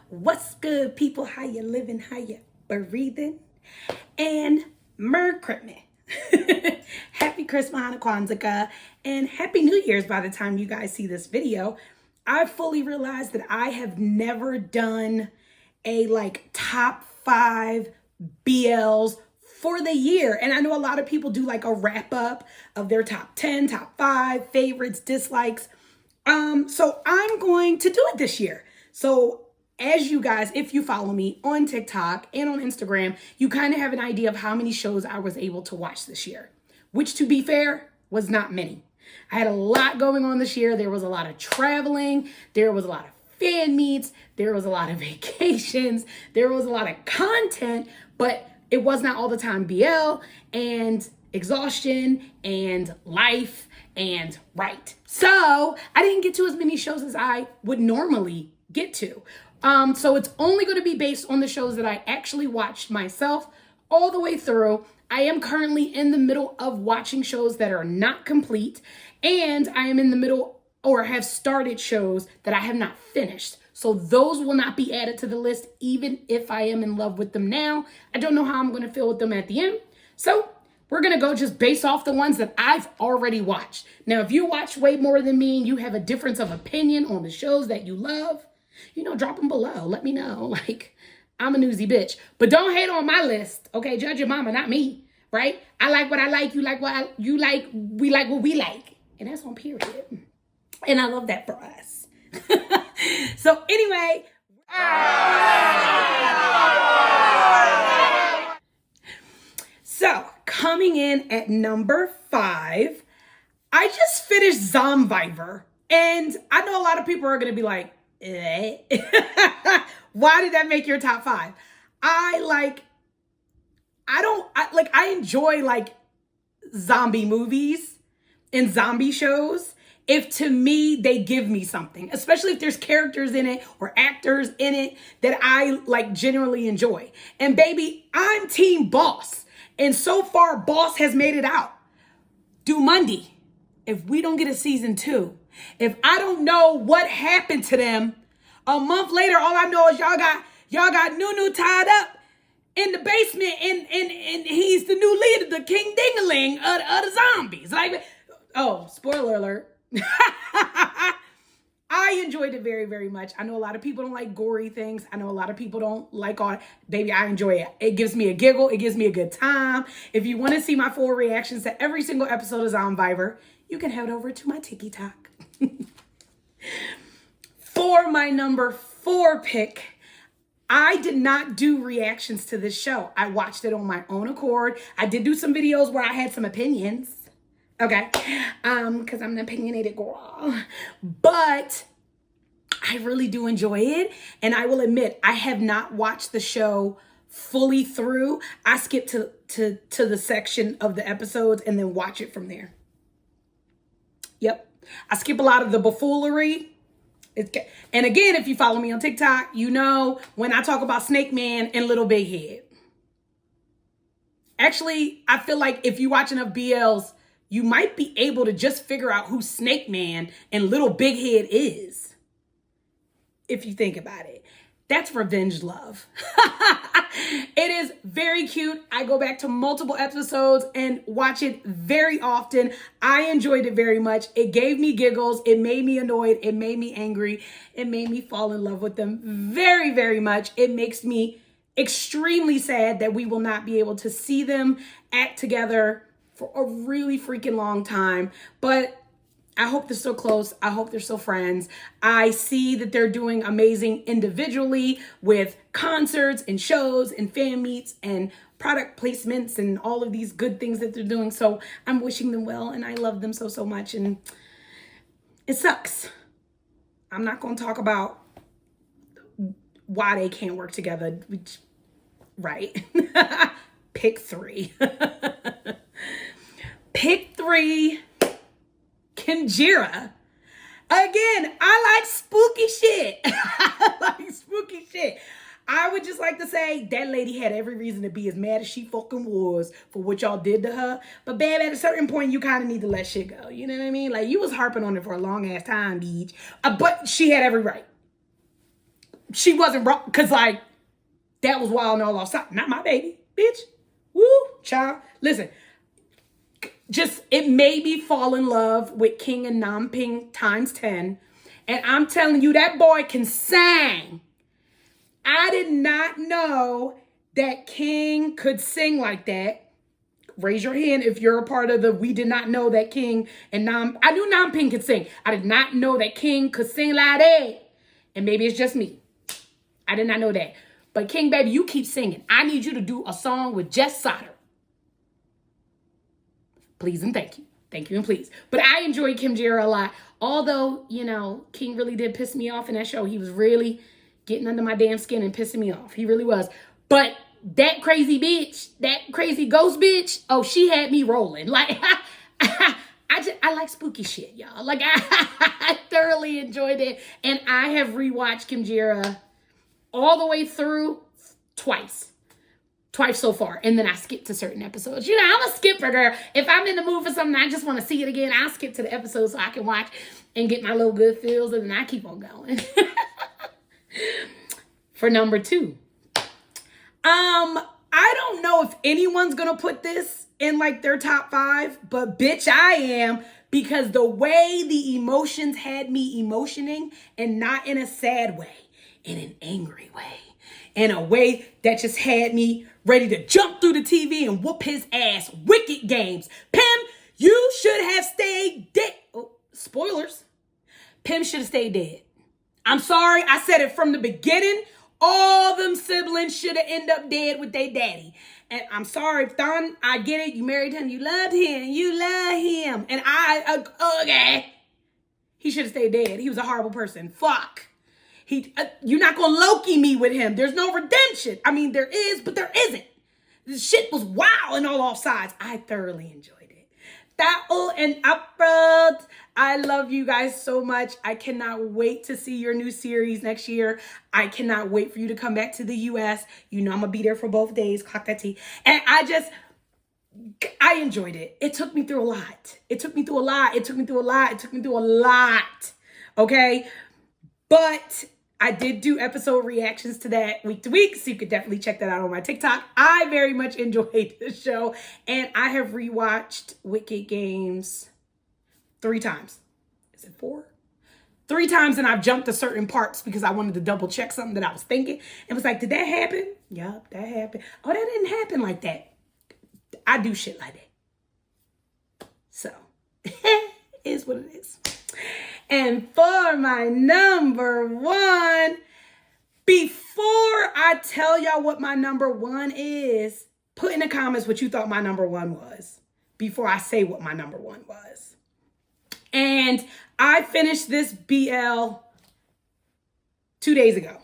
What's good, people? How you living? How you breathing? And Merry Christmas. Happy Christmas, Hanukkah, Kwanzaa, and Happy New Year's by the time you guys see this video. I fully realized that I have never done a top 5 BLs for the year. And I know a lot of people do like a wrap up of their top 10, top 5 favorites, dislikes. So I'm going to do it this year. So as you guys, if you follow me on TikTok and on Instagram, you kind of have an idea of how many shows I was able to watch this year, which, to be fair, was not many. I had a lot going on this year. There was a lot of traveling. There was a lot of fan meets. There was a lot of vacations. There was a lot of content, but it was not all the time BL and exhaustion and life and right. So I didn't get to as many shows as I would normally get to. So it's only going to be based on the shows that I actually watched myself all the way through. I am currently in the middle of watching shows that are not complete, and I am in the middle or have started shows that I have not finished. So those will not be added to the list, even if I am in love with them now. I don't know how I'm going to feel with them at the end. So we're going to go just based off the ones that I've already watched. Now, if you watch way more than me and you have a difference of opinion on the shows that you love, drop them below. Let me know. I'm a newsy bitch. But don't hate on my list, okay? Judge your mama, not me, right? I like what I like. You like what you like. We like what we like. And that's on period. And I love that for us. So anyway. So coming in at number 5, I just finished Zombievers. And I know a lot of people are going to be like, why did that make your top 5? I enjoy zombie movies and zombie shows if, to me, they give me something, especially if there's characters in it or actors in it that I genuinely enjoy. And baby, I'm team Boss. And so far, Boss has made it out. Do Monday. If we don't get a season 2, if I don't know what happened to them, a month later, all I know is y'all got Nunu tied up in the basement, and he's the new leader, the King Dingaling of the zombies. Spoiler alert. I enjoyed it very, very much. I know a lot of people don't like gory things. I know a lot of people don't like all. Baby, I enjoy it. It gives me a giggle. It gives me a good time. If you want to see my full reactions to every single episode of Zombievers, you can head over to my TikTok. For my number 4 pick, I did not do reactions to this show. I watched it on my own accord. I did do some videos where I had some opinions. Okay. Because I'm an opinionated girl. But I really do enjoy it. And I will admit, I have not watched the show fully through. I skip to the section of the episodes and then watch it from there. Yep. I skip a lot of the buffoonery. And again, if you follow me on TikTok, you know when I talk about Snake Man and Little Big Head. Actually, I feel like if you watch enough BLs, you might be able to just figure out who Snake Man and Little Big Head is. If you think about it. That's revenge love. It is very cute. I go back to multiple episodes and watch it very often. I enjoyed it very much. It gave me giggles. It made me annoyed. It made me angry. It made me fall in love with them very, very much. It makes me extremely sad that we will not be able to see them act together for a really freaking long time. But I hope they're still close. I hope they're still friends. I see that they're doing amazing individually with concerts and shows and fan meets and product placements and all of these good things that they're doing. So I'm wishing them well, and I love them so, so much. And it sucks. I'm not going to talk about why they can't work together. Right. Pick 3. Pick 3. Kinjira. Again, I like spooky shit. I like spooky shit. I would just like to say that lady had every reason to be as mad as she fucking was for what y'all did to her. But babe, at a certain point, you kind of need to let shit go. You know what I mean? Like, you was harping on it for a long ass time, bitch. But she had every right. She wasn't wrong. Because, like, that was wild and all outside. Not my baby, bitch. Woo, child. Listen, just, it made me fall in love with King and Nam Ping times 10. And I'm telling you, that boy can sing. I did not know that King could sing like that. Raise your hand if you're a part of the we did not know that King and Nam. I knew Nam Ping could sing. I did not know that King could sing like that. And maybe it's just me. I did not know that. But King, baby, you keep singing. I need you to do a song with Jess Sauter. Please and thank you. Thank you and please. But I enjoy Kim Jera a lot. Although, you know, King really did piss me off in that show. He was really getting under my damn skin and pissing me off. He really was. But that crazy bitch, that crazy ghost bitch, oh, she had me rolling. Like, I like spooky shit, y'all. Like, I thoroughly enjoyed it. And I have rewatched Kim Jera all the way through twice so far. And then I skip to certain episodes. You know, I'm a skipper, girl. If I'm in the mood for something, I just want to see it again, I'll skip to the episode so I can watch and get my little good feels. And then I keep on going. For number 2. I don't know if anyone's going to put this in like their top 5, but bitch, I am, because the way the emotions had me emotioning, and not in a sad way, in an angry way, in a way that just had me ready to jump through the TV and whoop his ass. Wicked Games. Pim, you should have stayed dead. Oh, spoilers. Pim should have stayed dead. I'm sorry. I said it from the beginning. All them siblings should have ended up dead with their daddy. And I'm sorry, Thon, I get it. You married him. You loved him. You love him. And okay. He should have stayed dead. He was a horrible person. Fuck. You're not going to Loki me with him. There's no redemption. I mean, there is, but there isn't. This shit was wild on all sides. I thoroughly enjoyed it. And upload. I love you guys so much. I cannot wait to see your new series next year. I cannot wait for you to come back to the U.S. You know I'm going to be there for both days. Clock that tea. And I enjoyed it. It took me through a lot. Okay? But I did do episode reactions to that week to week, so you could definitely check that out on my TikTok. I very much enjoyed the show, and I have rewatched Wicked Games 3 times. Is it 4? 3 times, and I've jumped to certain parts because I wanted to double check something that I was thinking. It was like, did that happen? Yup, that happened. Oh, that didn't happen like that. I do shit like that. So, it is what it is. And for my number 1, before I tell y'all what my number 1 is, put in the comments what you thought my number 1 was before I say what my number 1 was. And I finished this BL 2 days ago.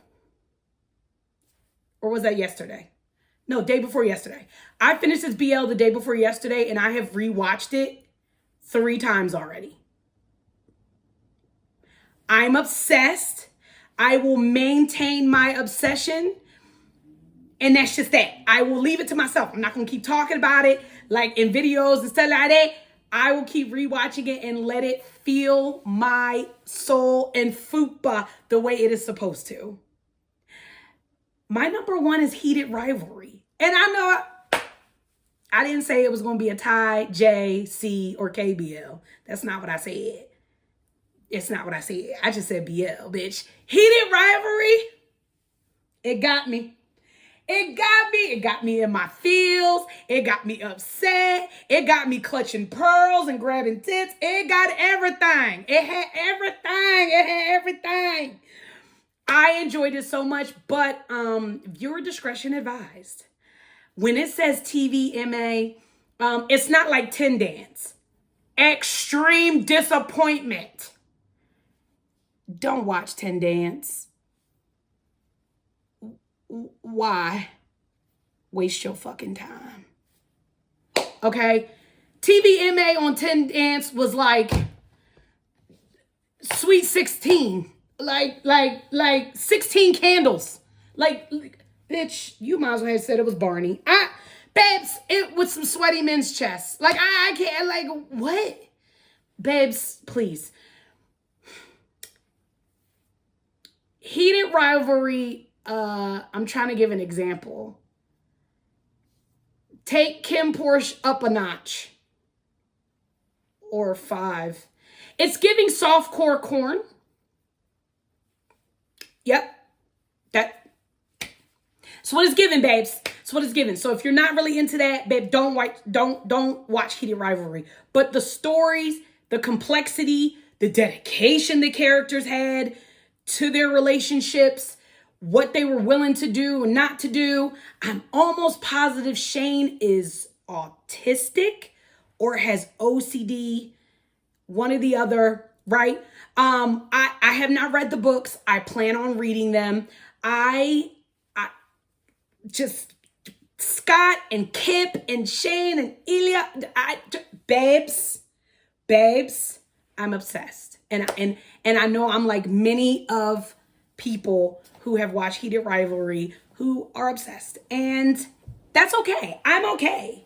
Or was that yesterday? No, day before yesterday. I finished this BL the day before yesterday, and I have rewatched it 3 times already. I'm obsessed. I will maintain my obsession. And that's just that. I will leave it to myself. I'm not going to keep talking about it like in videos and stuff like that. I will keep rewatching it and let it feel my soul and fupa the way it is supposed to. My number 1 is Heated Rivalry. And I know I didn't say it was going to be a tie, J, C, or KBL. That's not what I said. It's not what I said. I just said BL, bitch. Heated Rivalry. It got me. It got me in my feels. It got me upset. It got me clutching pearls and grabbing tits. It got everything. It had everything. I enjoyed it so much, but viewer discretion advised. When it says TVMA, it's not like 10 Dance. Extreme disappointment. Don't watch 10 Dance. Why? Waste your fucking time. Okay? TVMA on 10 Dance was like Sweet 16. Like 16 candles. Like, bitch, you might as well have said it was Barney. Babes, it with some sweaty men's chests. Like, I can't, like, what? Babes, please. Heated rivalry, I'm trying to give an example. Take Kim Porsche up a notch. Or 5. It's giving softcore corn. Yep. That's what it's giving, babes. That's what it's giving. So if you're not really into that, babe, don't watch Heated Rivalry. But the stories, the complexity, the dedication the characters had to their relationships, what they were willing to do and not to do. I'm almost positive Shane is autistic or has OCD, one or the other, right? I have not read the books. I plan on reading them. I just Scott and Kip and Shane and Ilya, babes, I'm obsessed. And I know I'm like many of people who have watched Heated Rivalry who are obsessed. And that's okay. I'm okay.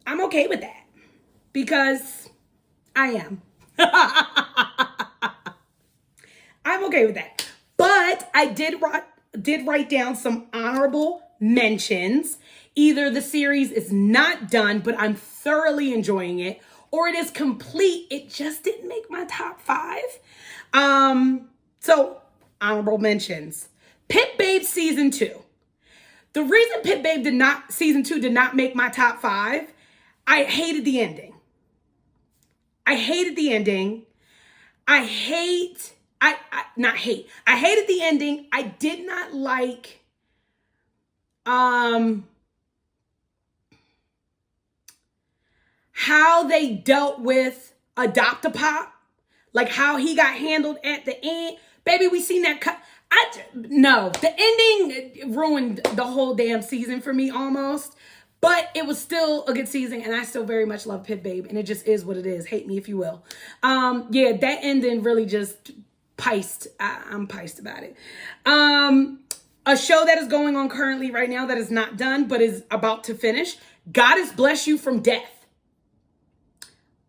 I'm okay with that because I am. I'm okay with that. But I did write down some honorable mentions. Either the series is not done, but I'm thoroughly enjoying it, or it is complete. It just didn't make my top 5. So honorable mentions. Pit Babe season 2. The reason Pit Babe season 2 did not make my top 5, I hated the ending. I hated the ending. I hated the ending. I did not like how they dealt with Adopt-A-Pop, like how he got handled at the end. Baby, we seen that cut. No, the ending ruined the whole damn season for me almost. But it was still a good season, and I still very much love Pit Babe, and it just is what it is. Hate me if you will. Yeah, that ending really just piced. I'm piced about it. A show that is going on currently right now that is not done, but is about to finish. Goddess Bless You from Death.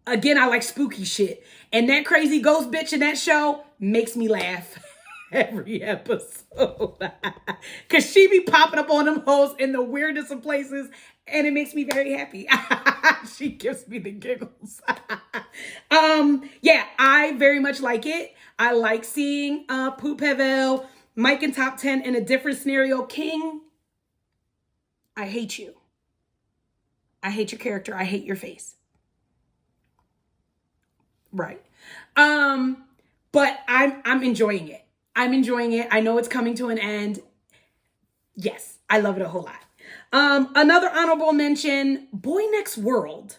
Again, I like spooky shit. And that crazy ghost bitch in that show makes me laugh every episode. Because she be popping up on them hoes in the weirdest of places, and it makes me very happy. She gives me the giggles. Yeah, I very much like it. I like seeing Poop Pavel, Mike in Top 10 in a different scenario. King, I hate you. I hate your character. I hate your face. Right. But I'm enjoying it. I'm enjoying it. I know it's coming to an end. Yes, I love it a whole lot. Another honorable mention, Boy Next World.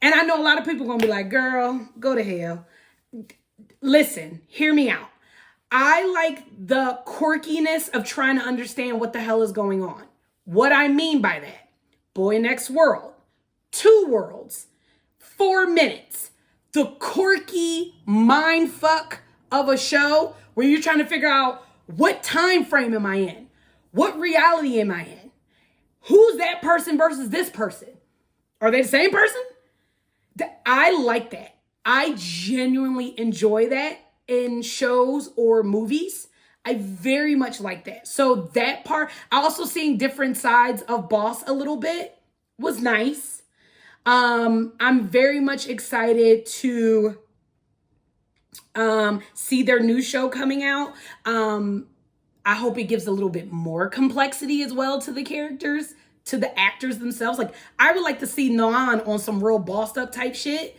And I know a lot of people are going to be like, girl, go to hell. Listen, hear me out. I like the quirkiness of trying to understand what the hell is going on. What I mean by that, Boy Next World, 2 worlds, 4 minutes, the quirky mind fuck of a show where you're trying to figure out what time frame am I in? What reality am I in? Who's that person versus this person? Are they the same person? I like that. I genuinely enjoy that in shows or movies. I very much like that. So that part, also seeing different sides of Boss a little bit was nice. I'm very much excited to see their new show coming out. I hope it gives a little bit more complexity as well to the characters, to the actors themselves. Like, I would like to see Noan on some real bossed up type shit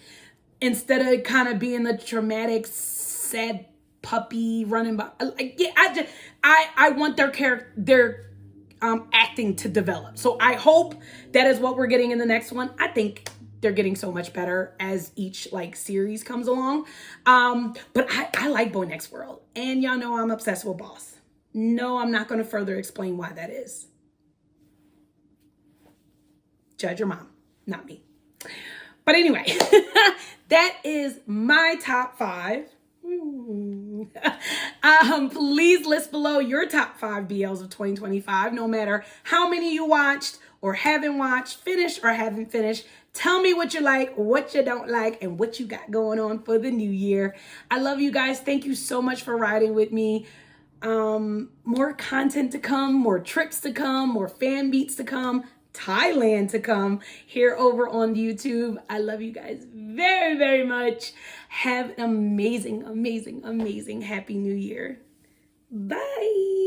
instead of kind of being the traumatic, sad puppy running by. Like, yeah, I want their acting to develop. So I hope that is what we're getting in the next one. I think they're getting so much better as each like series comes along. But I like Boy Next World, and y'all know I'm obsessed with Boss. No, I'm not going to further explain why that is. Judge your mom, not me. But anyway, that is my top 5. Please list below your top 5 BLs of 2025, no matter how many you watched or haven't watched, finished or haven't finished. Tell me what you like, what you don't like, and what you got going on for the new year. I love you guys. Thank you so much for riding with me. More content to come, more trips to come, more fan beats to come, Thailand to come here over on YouTube. I love you guys very, very much. Have an amazing, amazing, amazing Happy New Year. Bye.